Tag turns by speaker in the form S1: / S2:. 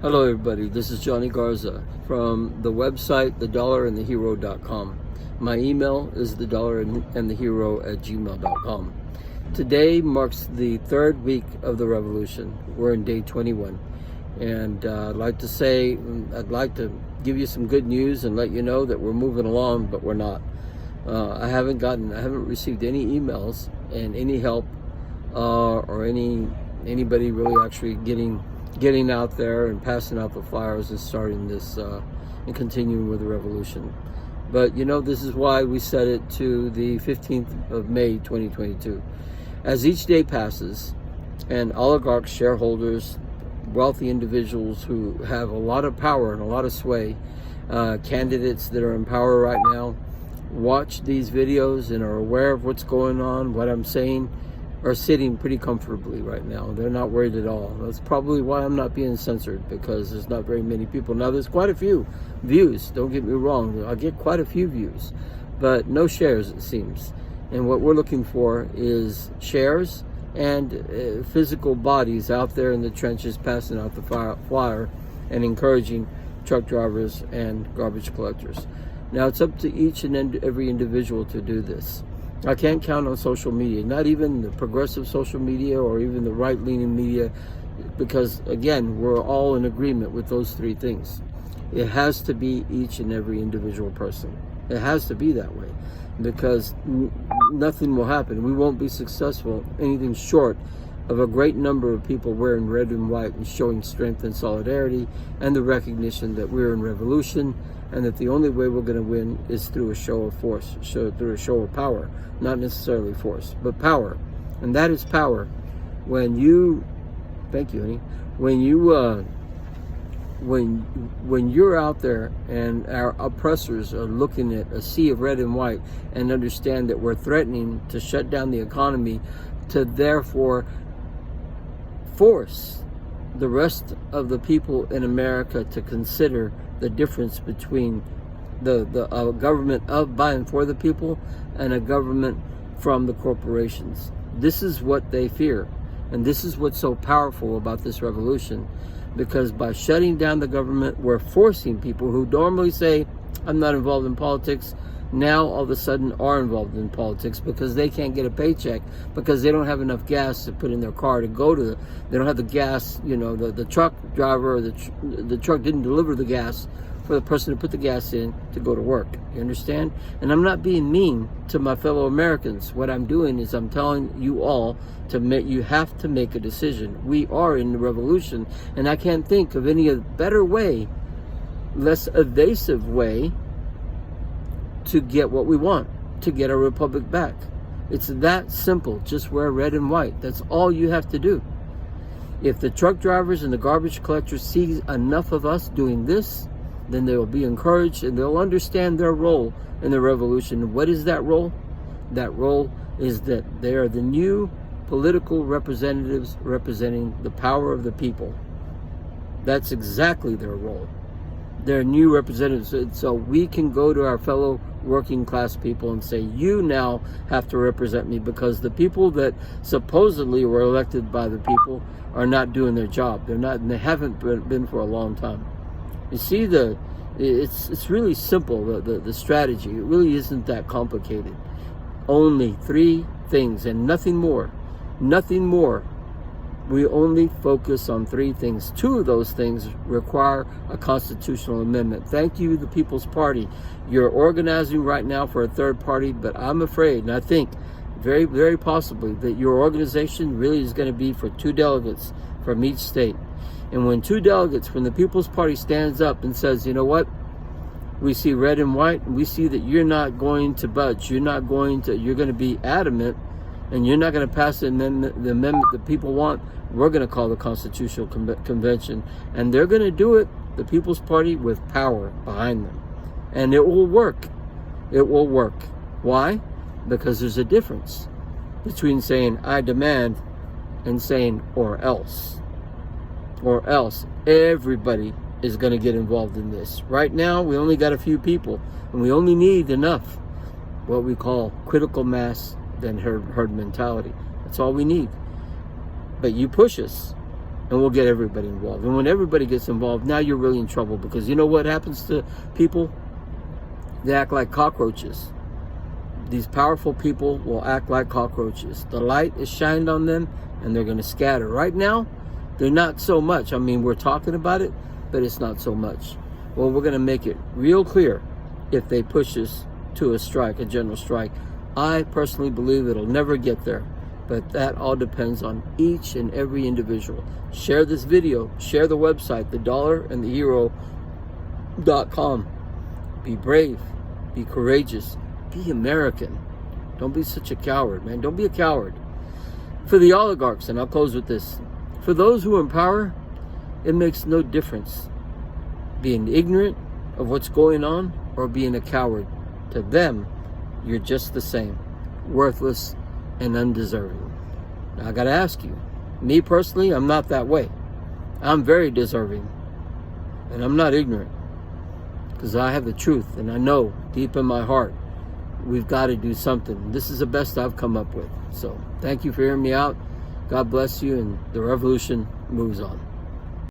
S1: Hello everybody, this is Johnny Garza from the website $1andthehero.com. My email is $1andthehero@gmail.com. Today marks the third week of the revolution. We're in day 21. And I'd like to give you some good news and let you know that we're moving along, but we're not. I haven't received any emails and any help or anybody really actually getting out there and passing out the flyers and starting this and continuing with the revolution. But this is why we set it to the 15th of May 2022. As each day passes and oligarchs, shareholders, wealthy individuals who have a lot of power and a lot of sway, candidates that are in power right now, watch these videos and are aware of what's going on, what I'm saying, are sitting pretty comfortably right now. They're not worried at all. That's probably why I'm not being censored, because there's not very many people. Now, there's quite a few views, don't get me wrong. I get quite a few views, but no shares, it seems. And what we're looking for is shares and physical bodies out there in the trenches passing out the flyer and encouraging truck drivers and garbage collectors. Now, it's up to each and every individual to do this. I can't count on social media, not even the progressive social media or even the right-leaning media, because, again, we're all in agreement with those three things. It has to be each and every individual person. It has to be that way, because nothing will happen. We won't be successful anything short of a great number of people wearing red and white and showing strength and solidarity and the recognition that we're in revolution, and that the only way we're going to win is through a show of force, through a show of power, not necessarily force, but power. And that is power. When you, thank you, honey, when you're out there and our oppressors are looking at a sea of red and white and understand that we're threatening to shut down the economy, to therefore force the rest of the people in America to consider the difference between the government of, by, and for the people and a government from the corporations. This is what they fear. And this is what's so powerful about this revolution. Because by shutting down the government, we're forcing people who normally say, I'm not involved in politics, now all of a sudden are involved in politics because they can't get a paycheck, because they don't have enough gas to put in their car to go to they don't have the gas, the truck driver, or the truck didn't deliver the gas for the person to put the gas in to go to work. You understand? And I'm not being mean to my fellow Americans. What I'm doing is I'm telling you all you have to make a decision. We are in the revolution, and I can't think of any better way, less evasive way, to get what we want, to get our republic back. It's that simple. Just wear red and white. That's all you have to do. If the truck drivers and the garbage collectors see enough of us doing this, then they will be encouraged and they'll understand their role in the revolution. What is that role? That role is that they are the new political representatives representing the power of the people. That's exactly their role. They're new representatives. So we can go to our fellow working class people and say, you now have to represent me, because the people that supposedly were elected by the people are not doing their job. They're not, and they haven't been for a long time. You see, it's really simple, the strategy. It really isn't that complicated. Only three things and nothing more. Nothing more. We only focus on three things. Two of those things require a constitutional amendment. Thank you, the People's Party. You're organizing right now for a third party, but I'm afraid, and I think very, very possibly, that your organization really is going to be for 2 delegates from each state. And when 2 delegates from the People's Party stands up and says, you know what, we see red and white, and we see that you're not going to budge, you're going to be adamant, and you're not going to pass the amendment that people want, we're going to call the Constitutional Convention. And they're going to do it, the People's Party, with power behind them. And it will work. It will work. Why? Because there's a difference between saying, I demand, and saying, or else. Or else. Everybody is going to get involved in this. Right now, we only got a few people, and we only need enough, what we call critical mass, then herd mentality. That's all we need. But you push us, and we'll get everybody involved. And when everybody gets involved, now you're really in trouble, because you know what happens to people? They act like cockroaches. These powerful people will act like cockroaches. The light is shined on them and they're going to scatter. Right now, they're not so much. I mean, we're talking about it, but it's not so much. Well, we're going to make it real clear if they push us to a strike, a general strike. I personally believe it'll never get there, but that all depends on each and every individual. Share this video, share the website, $1,000,000andthehero.com. Be brave, be courageous, be American. Don't be such a coward, man. Don't be a coward. For the oligarchs, and I'll close with this, for those who are in power, it makes no difference being ignorant of what's going on or being a coward. To them, you're just the same, worthless and undeserving. Now, I got to ask you, me personally, I'm not that way. I'm very deserving, and I'm not ignorant, because I have the truth, and I know deep in my heart we've got to do something. This is the best I've come up with. So thank you for hearing me out. God bless you, and the revolution moves on.